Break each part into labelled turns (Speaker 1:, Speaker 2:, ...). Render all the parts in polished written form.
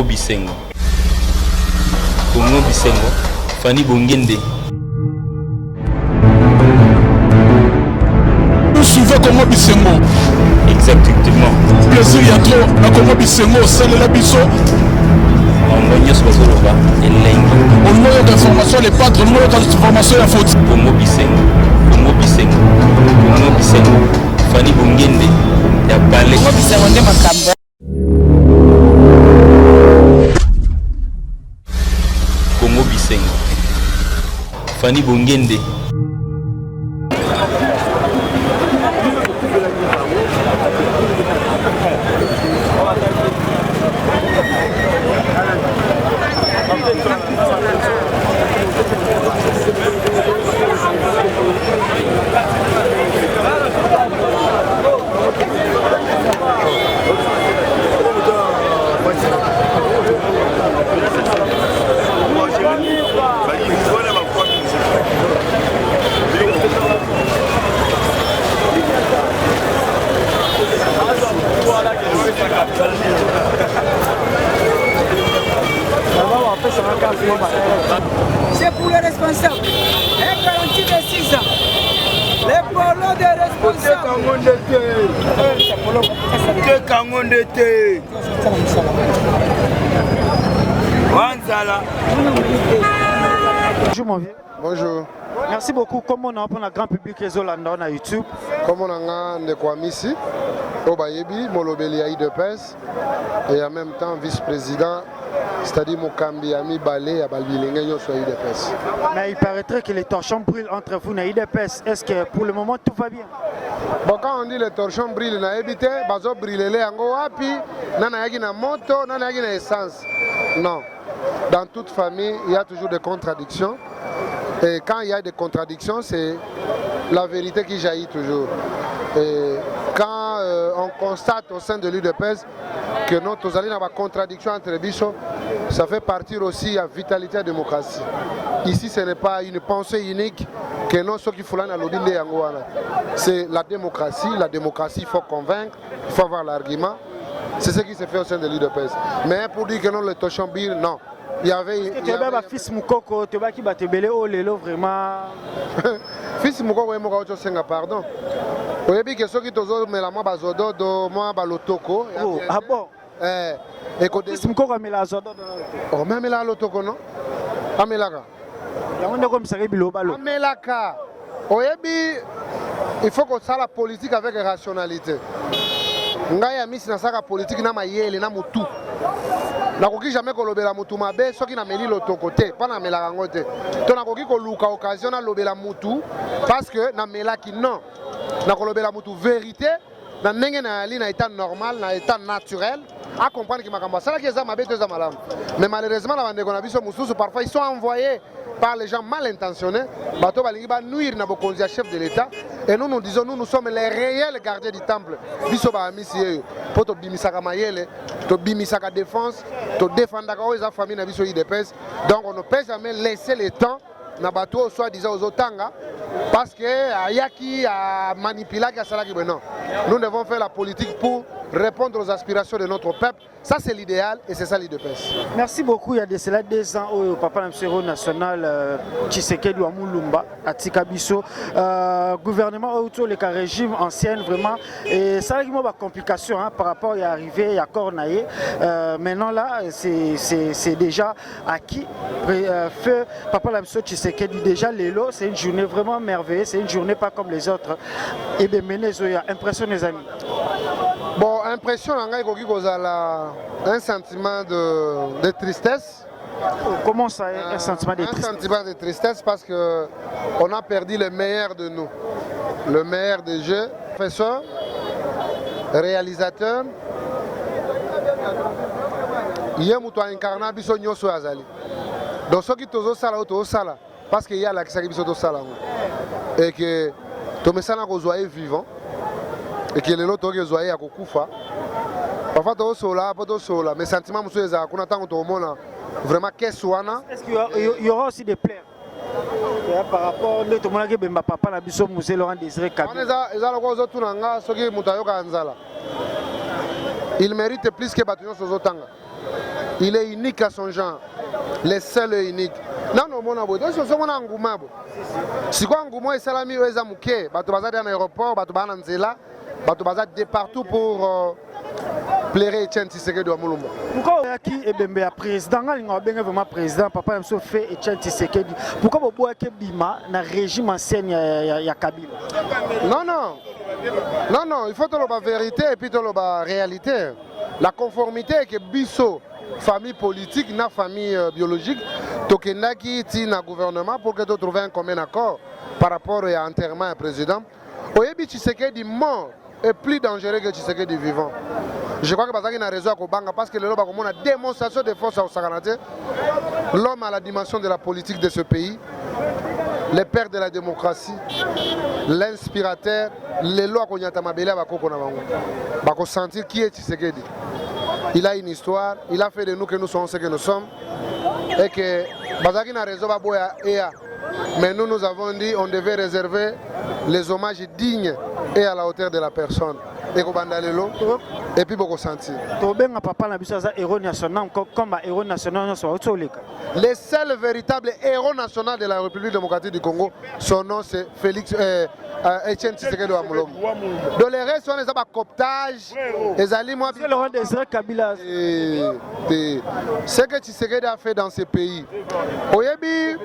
Speaker 1: Congo Bisengo. Congo Bisengo. Fanny Bongende.
Speaker 2: Nous suivons Congo Bisengo.
Speaker 1: Exactement.
Speaker 2: Plaisir, il y a trop. La Congo Bisengo, c'est la biso.
Speaker 1: On va y aller et
Speaker 2: on a des formations, les padres, on a des formations à faute.
Speaker 1: Congo Bisengo. Congo Bisengo. Congo Bisengo. Fanny Bongende. Il y a balé.
Speaker 3: Congo Bisengo, on est macabre.
Speaker 1: Congo Bisengo. Fanny Bongende.
Speaker 3: C'est pour les responsables. Un garantie de 6 ans. Les polos des responsables.
Speaker 4: Bonjour mon vieux.
Speaker 5: Bonjour.
Speaker 4: Merci beaucoup. Comment on apprend la grand public réseau Landa na YouTube?
Speaker 5: Comme on a de quoi ici, au Bayebi, Molobeli IDPS, et en même temps vice-président, c'est-à-dire Mokambi Ami Balé à Balbilingue sur IDPS.
Speaker 4: Mais il paraîtrait que les torchons brûlent entre vous na IDPS. Est-ce que pour le moment tout va bien?
Speaker 5: Bon, quand on dit les torchons brûlent, na évité, bazo brûler les ango api, nana yagi na moto, nana yagi na essence. Non. Dans toute famille, il y a toujours des contradictions. Et quand il y a des contradictions, c'est la vérité qui jaillit toujours. Et quand on constate au sein de l'UDPS que notre allons avoir contradiction entre les bichons, ça fait partir aussi à vitalité de la démocratie. Ici, ce n'est pas une pensée unique que non, ceux qui font la lobby de Angoana. C'est la démocratie, il faut convaincre, il faut avoir l'argument. C'est ce qui se fait au sein de l'UDPS. Mais pour dire que non, le Tochambir, non. Il y avait.
Speaker 4: Tu as fils Moukoko, tu as qui va te belé au lélo vraiment.
Speaker 5: Fils Moukoko, il y a pardon. Vous avez dit que ceux qui ont mais la moi bazodo do moi balotoko.
Speaker 4: Oh, ah bon. Fils Moukoko mais la zodo.
Speaker 5: Oh mais la lotoko non. Amelaka.
Speaker 4: On est comme ça bilo balo.
Speaker 5: Amelaka. Vous avez dit il faut qu'on fasse la politique avec rationalité. Ngai ya misi na saka politique na mayele na mutu. Nakoki jamais kolobela mutu mabe soki na meli lotoko te pas na melaka ngo te to nakoki koluka occasion na lobela mutu parce que na melaki non na kolobela mutu vérité na ndenge na ali na état normal na état naturel à comprendre que makambo sala ki eza mabe to eza malamu mais malheureusement na bandeko na biso mususu parfois ils sont envoyés par les gens mal intentionnés bato balingi ba nuire na bokonzi ya chef de l'état et nous nous disons nous sommes les réels gardiens du temple biso ba misi yeyo po to bimisaka mayele to bimisaka défense to défendaka oyo eza famille na biso IDPS donc on ne peut jamais laisser le temps na bato soit disant aux otanga parce que ayaki a manipulaki asalaki ben non nous devons faire la politique pour répondre aux aspirations de notre peuple. Ça, c'est l'idéal et c'est ça l'IDPS.
Speaker 4: Merci beaucoup. Il y a de cela 2 ans au Papa Namsero national Tshisekedi wa Mulumba à Tikabiso. Gouvernement autour le régime ancien vraiment. Et ça a eu des complications par rapport à arriver, il y a Cornaillé. Maintenant là, c'est déjà acquis. Feu Papa Namsero Tshisekedi déjà l'élo. C'est une journée vraiment merveilleuse. C'est une journée pas comme les autres. Et bien, Menezoya, impression les amis.
Speaker 5: Bon, impression, un sentiment de tristesse.
Speaker 4: Comment ça, un sentiment de tristesse?
Speaker 5: Un sentiment de tristesse parce qu'on a perdu le meilleur de nous. Le meilleur des jeux. Professeur, réalisateur, il y a un incarné biso nyoso azali. Donc ceux qui tozo sala ou sala parce qu'il y a la qui biso to sala et que to mesana ko zoyer vivant. Et que les autres qui zoyer à kokufa. Parfois to sola, pas to sola, mais sentiment monsieur za kuna tango to mona vraiment qu'est-ce wana.
Speaker 4: Est-ce qu'il y aura aussi des plaies par rapport à tout le monde qui bemba papa na biso musée Laurent Désiré Kabila.
Speaker 5: Eza lokwa zo tunanga soki mutayoka nzala. Il mérite plus que batunyo sozotanga. Il est unique à son genre. Les seuls et uniques. Non, non, mon abo. Donc, c'est mon engouement. Si quoi engouement est salami ou ezamuke, bato baza dans l'aéroport, bato baza dans Zela, bato baza de partout pour plaire Etienne Tshisekedi wa Mulumba.
Speaker 4: Pourquoi qui est bien président, il vraiment président, papa aime fait Etienne Tshisekedi. Pourquoi vous boire que Bima na régime ancien ya Kabila?
Speaker 5: Non, non. Non, non, il faut que la vérité et puis la réalité. La conformité est que Bisso, famille politique, na famille biologique, Tokenaki tient un gouvernement pour que tu trouves un commun accord par rapport à l'enterrement du président. Oyebi Tshisekedi mort est plus dangereux que Tshisekedi vivant. Je crois que Bazaki a raison à Kobanga parce que le Loba a une démonstration de force au Saganate. L'homme a la dimension de la politique de ce pays, les pères de la démocratie, l'inspirateur, les lois qu'on y a tamabélé à Bako sentir qui est Tshisekedi. Il a une histoire, il a fait de nous que nous sommes ce que nous sommes. Et que Bazaki a raison à Boya Ea. Mais nous avons dit qu'on devait réserver les hommages dignes et à la hauteur de la personne. Et puis beaucoup sentir. Le seul véritable héros national de la République démocratique du Congo, son nom c'est Félix Etienne Tshisekedi wa Mulumba. Dans les restes, on a un cooptage. C'est le roi des Kabila. Ce que Tshisekedi a fait dans ce pays. Oyebi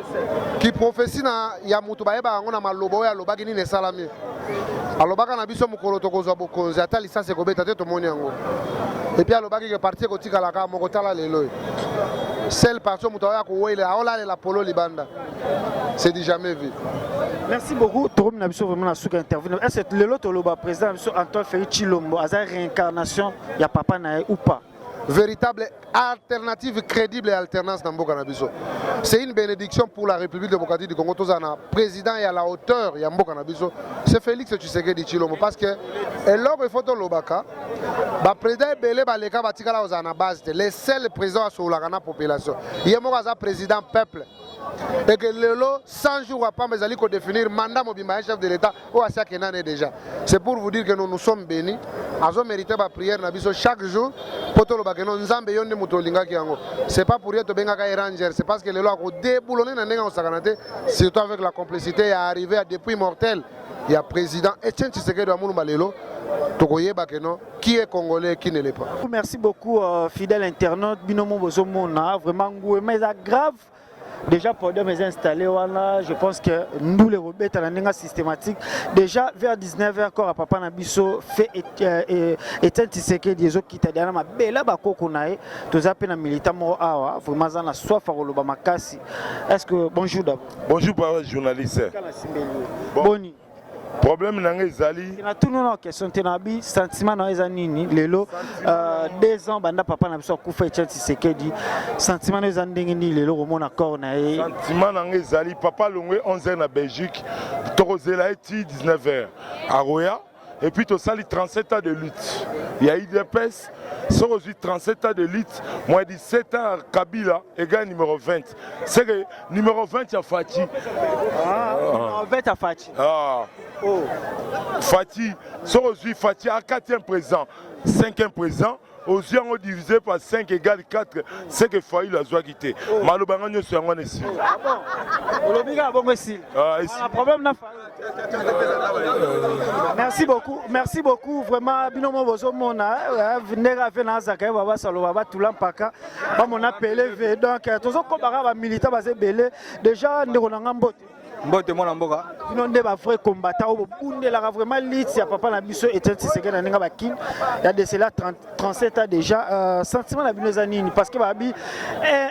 Speaker 5: qui prophétie na ya mutu baeba ngona malobo ya lobaki ni salami. Alobaka na biso mukolo tokozwa bokonzi ata licence ekobeta te tomoni yango. Et puis alobaki que parti kotika la ka moko tala lelo. Seul parti mutu ya ko wela ola la polo libanda. C'est du jamais vu.
Speaker 4: Merci beaucoup. Torom na biso vraiment na souka intervenir. Est-ce que lelo toloba président biso Antoine Félix Tshilombo a réincarnation ya papa na ou pas?
Speaker 5: Véritable alternative crédible et alternance dans Mboka Nabiso. C'est une bénédiction pour la République démocratique du Congo. Tozana président et à la hauteur ya Mboka Nabiso. C'est Félix Tshisekedi Tshilombo parce que alors il faut to lobaka ba président belé ba leka ba tikala ozana base les seuls présidents sur la population. Yemo kaza président peuple. Et que lelo 100 jours après mais ali ko définir mandat mobimba chef de l'état ou à chaque année déjà. C'est pour vous dire que nous sommes bénis. Azo mérité ba prière na biso chaque jour poto lo bakeno nzambe yonde mutolinga kiango. C'est pas pour rien to benga ka ranger, c'est parce que lelo ko déboulonner na ndenga osakanate surtout avec la complicité à arriver à depuis mortel. Il y a président Etienne Tshisekedi wa Mulumba lelo tokoyeba keno qui est congolais qui ne l'est pas.
Speaker 4: Merci beaucoup fidèle internaute binomo bozomona vraiment mais grave. Déjà pour mes installés, je pense que nous les rebelles en systématique. Déjà vers 19h, quand Papa Nabiso fait Etienne Tshisekedi des autres qui étaient derrière ma belle bakokunae, tous appels militants awa, vraiment ça na soif à roloba makasi. Est-ce que bonjour d'abord.
Speaker 6: Bonjour par journaliste.
Speaker 4: Boni.
Speaker 6: Problème nanga ezali.
Speaker 4: Na tout non question tenabi sentiment na ezanini lelo 2 ans banda papa na biso kufa Etienne Tshisekedi sentiment na ezandingi ni lelo romona corps na e.
Speaker 6: Sentiment nanga ezali papa longwe 11h na Belgique tokozela eti 19h à Roya et puis to sali 37 ans de lutte. Il y a eu des pèses. Sur 37 ans de lutte, moins 17 ans à Kabila, égale numéro 20. C'est que numéro 20 il y a Fati.
Speaker 4: Numéro 20 à Fati.
Speaker 6: Ah. Oh. Fati, sur Fati à 4e présent, 5e présent. Aux yeux on divisé par 5 égale 4, c'est que Faïl a joué quitter. Malobanga nous sommes en ici.
Speaker 4: Ah bon? Olobiga bon ici. Ah ici. Problème na Merci beaucoup vraiment binomo bozo mona venir avec na zaka baba salo baba tulampaka ba mon appelé donc tozo ko bara ba militant ba zebele déjà ndeko na ngambote.
Speaker 7: Mbote mwana mboka
Speaker 4: bino nde ba vrai combattant o bundela vraiment lit ya papa na biso Etienne Tshisekedi na ninga bakin ya de cela 37 ans déjà sentiment na bino zanini parce que babi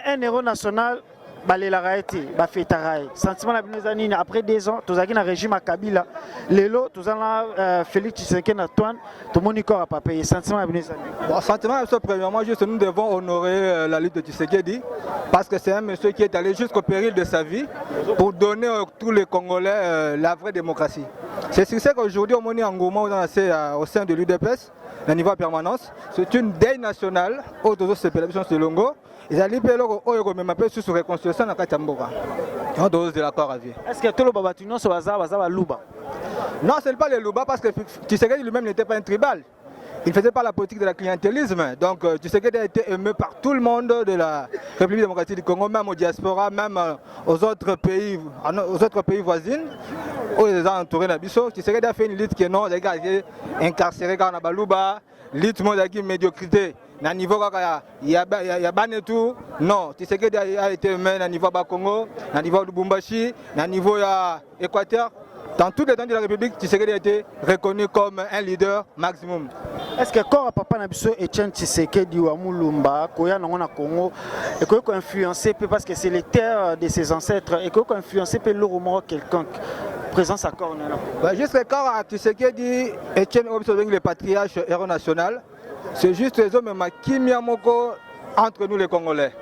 Speaker 4: un héros national balela raeti ba fetarai sentiment na bino zanini après 2 ans tozaki na régime à Kabila lelo tozana Félix Tshisekedi Antoine to monico à papa sentiment na bino zanini.
Speaker 7: Bon sentiment premièrement juste nous devons honorer la lutte de Tshisekedi parce que c'est un monsieur qui est allé jusqu'au péril de sa vie pour donner à tous les Congolais la vraie démocratie. C'est ce qui fait qu'aujourd'hui au Moni Angoma au sein de l'UDPS le niveau de permanence c'est une deuil nationale autour de cette population de Longo. Ils allaient payer le même appel sur reconstruction dans Katamboka. On doit de l'accord à vie.
Speaker 4: Est-ce que tout le babatunion se basa Luba?
Speaker 7: Non, ce n'est pas le Luba parce que Tshisekedi lui-même n'était pas un tribal. il ne faisait pas la politique de la clientélisme. Donc Tshisekedi a été aimé par tout le monde de la République démocratique du Congo, même aux diasporas, même aux autres pays voisins, où ils ont entouré Nabiso. Tshisekedi a fait une lutte qui non, les gars étaient incarcérés dans Baluba, lutte de médiocrité. Na niveau il y a ban et tout. Non, Tshisekedi a été aimé na niveau Congo, na niveau Lubumbashi, na niveau Équateur. Dans tous les temps de la République, Tshisekedi a été reconnu comme un leader maximum.
Speaker 4: Est-ce que quand Papa Nabiso Etienne Tshisekedi ou Mulumba, Koya Nangona Congo, et qu'on a influencé parce que c'est les terres de ses ancêtres, et qu'on a influencé le roman quelconque présence à corps?
Speaker 7: Jusqu'à quand Tshisekedi Etienne le patriarche héros national, c'est juste les hommes qui Moko entre nous les Congolais.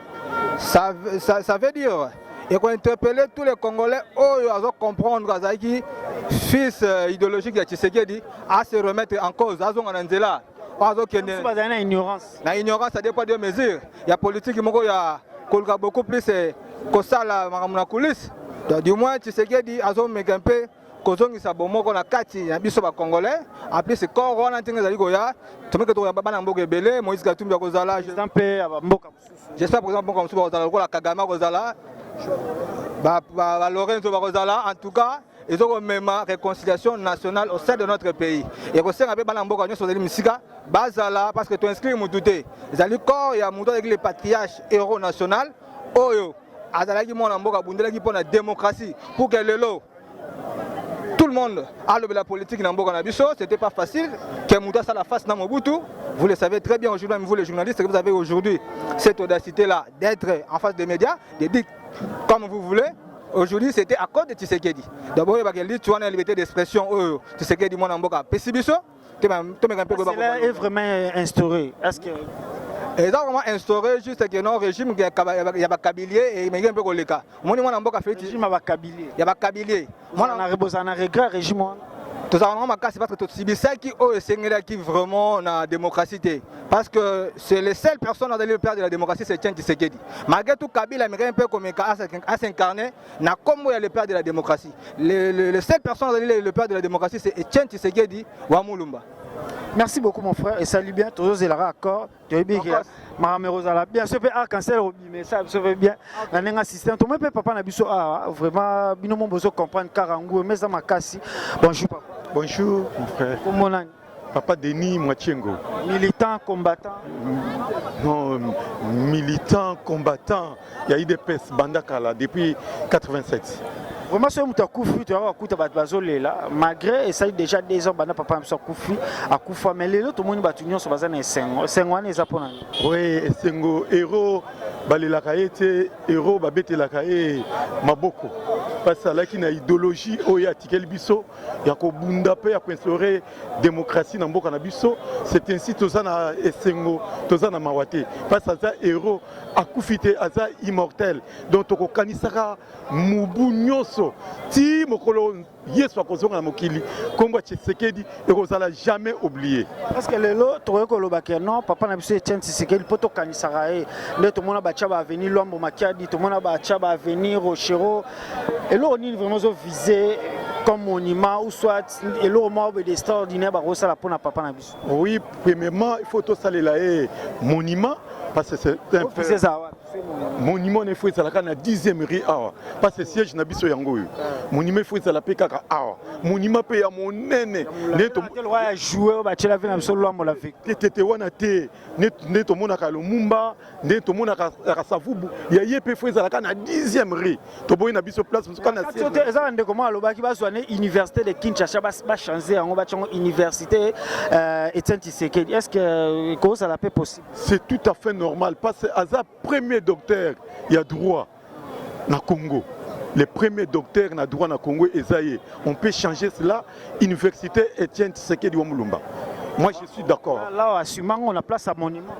Speaker 7: Ça veut dire. Et qu'on interpellait tous les Congolais, ils ont comprendre que fils idéologique de Tshisekedi à se remettre en cause. Ils ont
Speaker 4: ignorance.
Speaker 7: La ignorance, ça dépend de mesures. Il y a politique, il y a beaucoup plus que ça, la coulisse. Du moins, Tshisekedi a un peu kozongi sabomo ko na kati ya biso ba congolais en plus c'est corps on ntinga zali koya tomeke to ba na mboka ebele Moïse Katumbi kozala j'espère par exemple comme kozala ko la Kagame kozala ba Lorenzo kozala en tout cas ils ont même réconciliation nationale au sein de notre pays et ko senga be ba na mboka nyoso zali misika bazala parce que tu inscris mututé zali corps ya muto avec les patriarches héros national oyo azalaki mona mboka bundelaki pour la démocratie pour que lelo tout le monde a le la politique dans Mboka Nabiso, c'était pas facile. Que Mouta ça la face dans Mobutu. Vous le savez très bien aujourd'hui, vous les journalistes, que vous avez aujourd'hui cette audacité-là d'être en face des médias, de dire comme vous voulez. Aujourd'hui, c'était à cause de Tshisekedi. D'abord, il y a la liberté d'expression. Tshisekedi, mon Mboka, Pessibiso.
Speaker 4: Cela est vraiment instauré. Est-ce que
Speaker 7: ils ont vraiment instauré juste que non régime il y a pas kabilier et il y a un peu de cas. Moi on a beaucoup fait
Speaker 4: régime a kabilier.
Speaker 7: Il y a pas kabilier.
Speaker 4: Moi on a regret régime.
Speaker 7: Tout ça vraiment c'est parce que tout ça qui qui vraiment la démocratie parce que c'est les seules personnes dans le père de la démocratie c'est Etienne Tshisekedi. Malgré tout Kabila mais un peu comme à s'incarner n'a comme il y a le père de la démocratie. Les seules personnes dans le père de la démocratie c'est Etienne Tshisekedi ou Mulumba.
Speaker 4: Merci beaucoup mon frère et salut bien tous les accords tu es bien bien sûr arc-en-ciel mais ça se fait bien un assistant tout le monde papa na biso vraiment bino mon besoin comprendre Karangou mais ça m'a cassé bonjour papa.
Speaker 8: Bonjour mon frère.
Speaker 4: Comment on
Speaker 8: Papa Denis Mwatiengo.
Speaker 4: Militant, combattant.
Speaker 8: Non, militant, combattant. Il y a eu des pestes Bandakala depuis 87.
Speaker 4: Vraiment, si tu as Koufi, tu as Koufi, malgré, et ça déjà des ans, papa a Koufi, à Koufa, mais les autres, tout le monde a sur Bazan et Sengo. Sengo, les Japonais.
Speaker 8: Oui, Sengo, héros, Balelakaete, héros, Babete Maboko. Parce que là, il y a une idéologie, il y a Tikel Bisso, il y a Bundapé, il y a instauré démocratie dans Mboka Bisso. C'est ainsi que Tozana Sengo, Tozana Mawate. Parce que ça, héros, à Koufite, ça, immortel. Donc, on Kanisaka, Mubu Nyoso, Ti Mokolo, Yeswa Kozonga Mokili, Kongo Tshisekedi, et on ne jamais oublié.
Speaker 4: Parce que le lot, tu vois que non, papa n'a pas Etienne Tshisekedi, poto Kanisaka, tout le monde va venir, l'homme Makiadi, tout le monde va venir au Chiro. Et là, on est vraiment visé comme monument ou soit et là, on est extraordinaire pour la papa n'a pas.
Speaker 8: Oui, premièrement, il faut tout ça les monument. Parce que c'est un monument il faut ça la 10e rue parce que siège na biso yango monument il faut ça la peka monument pe ya monene
Speaker 4: neto roi jouer ba tshela vena biso lwambo la vie
Speaker 8: tete wana te neto mona ka Lumumba neto mona ka Savubu ya yepe faut ça la 10e rue to boyi na biso place musuka na siège
Speaker 4: ça ndeko mo alobaki ba soane université de Kinshasa ba changer yango ba tshongo université Etienne Tshisekedi est-ce que comment ça la peut possible?
Speaker 8: C'est tout à fait normal parce que Aza premier docteur il y a droit na Congo. Les premiers docteurs na droit na Congo Ezaïe. On peut changer cela université Etienne Tshisekedi wa Mulumba. Moi je suis d'accord.
Speaker 4: Là assumant on a place à monument.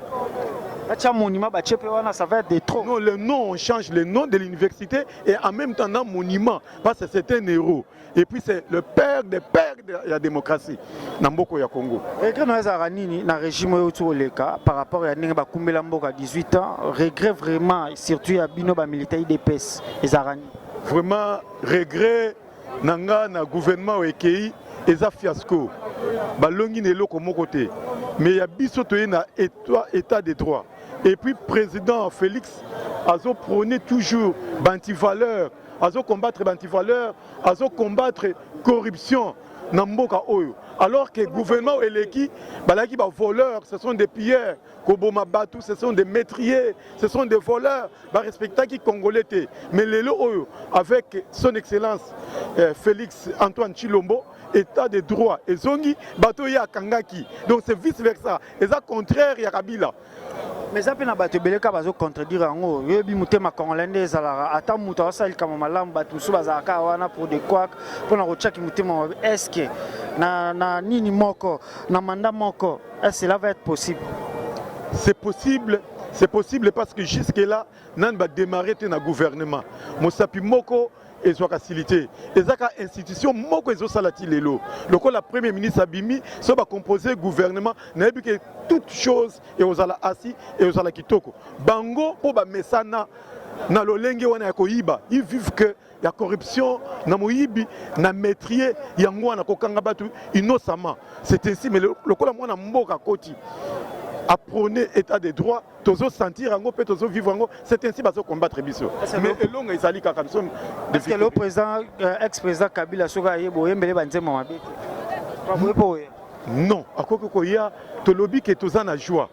Speaker 4: Là monument ba tchepe wana ça va être des trop.
Speaker 8: Non, le nom on change le nom de l'université et en même temps un monument parce que c'est un héros. Et puis c'est le père des pères de la démocratie na mboko ya Congo.
Speaker 4: Regret na za nini na régime oyo leka par rapport à ninga ba kumbela mboka 18 ans, regret vraiment surtout ya bino ba militaire IDPS ezarani.
Speaker 8: Vraiment regret nanga na gouvernement ekei eza fiasco. Balongi nelo ko mokote. mais il y a bisotoé na état de droit. Et puis président Félix azo prôné toujours l'antivaleur, azo combattre l'antivaleur, azo combattre corruption na mboka oyo. Alors que le gouvernement eleki balaki ba voleurs, ce sont des pilleurs, Koboma Batou, ce sont des métriers, ce sont des voleurs, ba respecta qui congolais. Mais lelo oyo avec son excellence Félix Antoine Tshilombo, état de droit et zongi bato ya kangaki. Donc c'est vice versa, et ça contraire ya Kabila.
Speaker 4: Mais ça peut pas te beleka bazo contredire en haut. Yebi mutema congolais alara ata muto asali kama malamu batu so bazaka wana pour de quoi pour na rochaki mutema est-ce que na nini moko na manda moko est-ce que cela va être possible?
Speaker 8: C'est possible parce que jusque là nan va démarrer na gouvernement. Mosapi moko et soit facilité. Et ça institution moko ezo salati lelo. Loko la premier ministre Abimi so va composer gouvernement na yebi que toute chose et ozala assis et ozala kitoko. Bango po ba mesana na lolenge wana ya koyiba, ils vivent que la corruption na moyibi na maîtrier yango wana kokanga batu innocemment. C'est ainsi mais lokola mwana mboka koti à prôner état de droit, tozo sentir ango pe tozo vivre ango, c'est ainsi bazo combattre biso. Mais elonga ezali kaka biso.
Speaker 4: Est-ce que le président ex-président Kabila soka yebo yembele banzema mabe?
Speaker 8: Non, akoko koya tolobi ke toza na joie.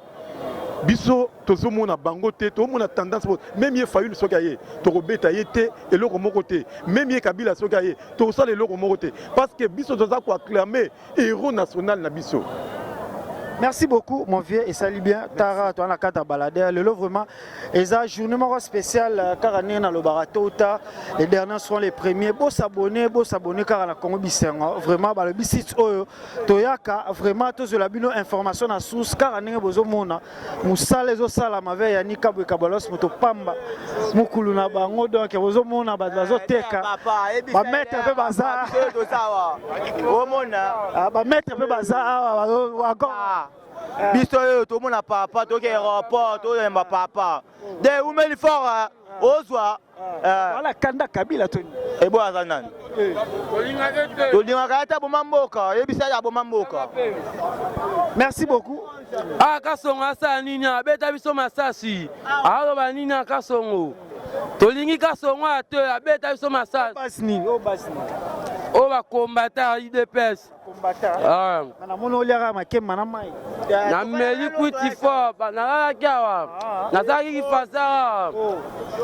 Speaker 8: Biso tozo mona bango te, to mona tendance même ye Fayulu soka ye, to robeta ye te eloko moko te. Même ye Kabila soka ye, to sala eloko moko te parce que biso toza ko acclamer héros national na biso.
Speaker 4: Merci beaucoup mon vieux et salut bien Tara toi na kata baladeur le lot vraiment et ça journée spécial car na le baratota les derniers seront les premiers beau s'abonner car na Congo Bisengo vraiment ba le bisit oyo toyaka vraiment tous la bino information na source car na bozo mona musala zo sala mave ya nika bo kabalos moto pamba mukulu na bango donc bozo mona ba bazo teka ba mettre pe bazar o mona ba mettre pe bazar wa
Speaker 9: biso yo to mona papa to ke aéroport to yemba papa de umeli fort ozwa
Speaker 4: wala kanda Kabila to
Speaker 9: ebo azanani tolinga kata bomamboka yebisa ya bomamboka.
Speaker 4: Merci beaucoup.
Speaker 10: Ah kasongo asa nini abeta biso masasi alo ba nini kasongo tolingi kasongo ate abeta biso masasi
Speaker 4: basni
Speaker 10: o ba combattant IDPS
Speaker 4: combattant na mono oliaka makema na mai
Speaker 10: na meli kuti fort na kawa na zaki kifasa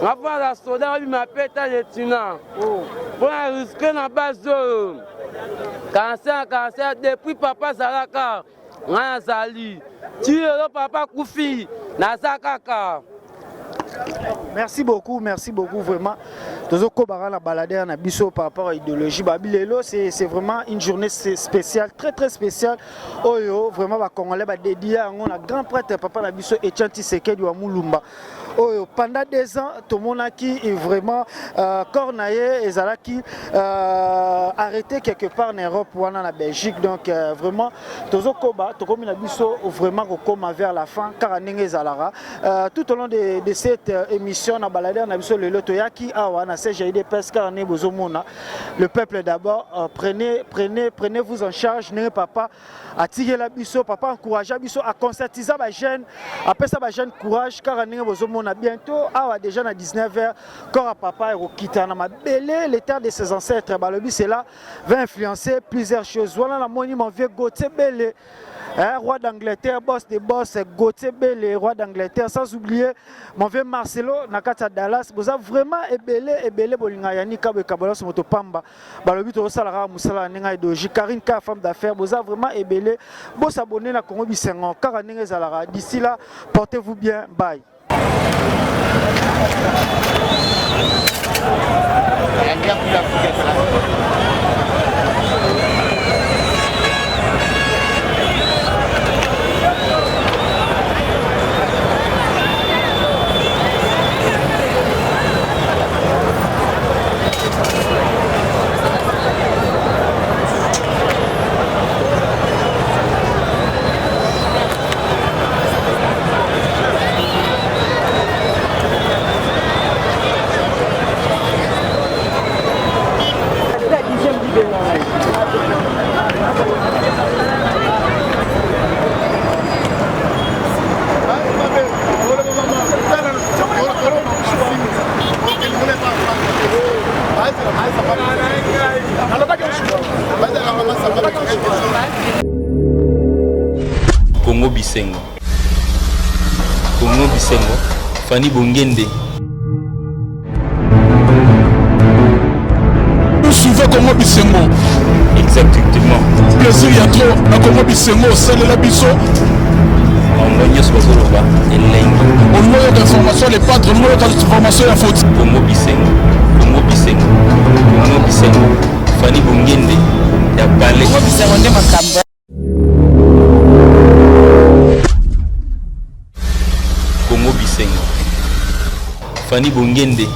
Speaker 10: na fa la soda bi mapeta le tina pour risquer na bazo cancer depuis papa zalaka ngana zali ti le papa kufi na zakaka.
Speaker 4: Merci beaucoup vraiment. Tozoko barana balader na biso par rapport à l'idéologie babilelo c'est vraiment une journée spéciale très spéciale. Oyo vraiment ba congolais ba dédié à un grand prêtre papa na biso Etienne Tshisekedi wa Mulumba. Oyo pendant 2 ans tout monde qui est vraiment cornaillé et zalaki arrêté quelque part en Europe ou en Belgique donc vraiment tozoko ba tokomi na biso vraiment kokoma vers la fin car ndenge zalara tout au long de cette émission na balader na biso le toyaki awa na CGIDPS car ne bozomona le peuple d'abord prenez vous en charge ne papa attirer la biso papa encourager biso à conscientiser ba jeune après ça ba jeune courage car ne bozomona bientôt awa déjà na 19h corps à papa et quitter na mabele l'état de ses ancêtres balobi cela va influencer plusieurs choses voilà la monument vieux Gauthier Bele roi d'Angleterre, boss des boss, Gauthier Bele, roi d'Angleterre, sans oublier mon vieux Marcelo, Nakata Dallas, vous avez vraiment ébélé, Bolinga Yani, Kabe Kabolos, Motopamba, Balobi Toro Salara, Moussala, Nenga Edoji, Karine Ka, femme d'affaires, vous avez vraiment ébélé, vous s'abonnez à Congo Bisengo, Karanenge Zalara. D'ici là, portez-vous bien, bye.
Speaker 1: Congo Bisengo. Congo Bisengo. Fanny Bongende.
Speaker 2: Vous suivez Congo Bisengo.
Speaker 1: Exactement.
Speaker 2: Plaisir, il y a trop. À Congo Bisengo, c'est la biso.
Speaker 1: On
Speaker 2: numéro d'information, les patrons, numéro d'information, la faute.
Speaker 1: Congo Bisengo. Congo Bisengo. Congo Bisengo. Fanny Bongende. Ya balé.
Speaker 3: Congo Bisengo nde makambo.
Speaker 1: Congo Bisengo. Fanny Bongende.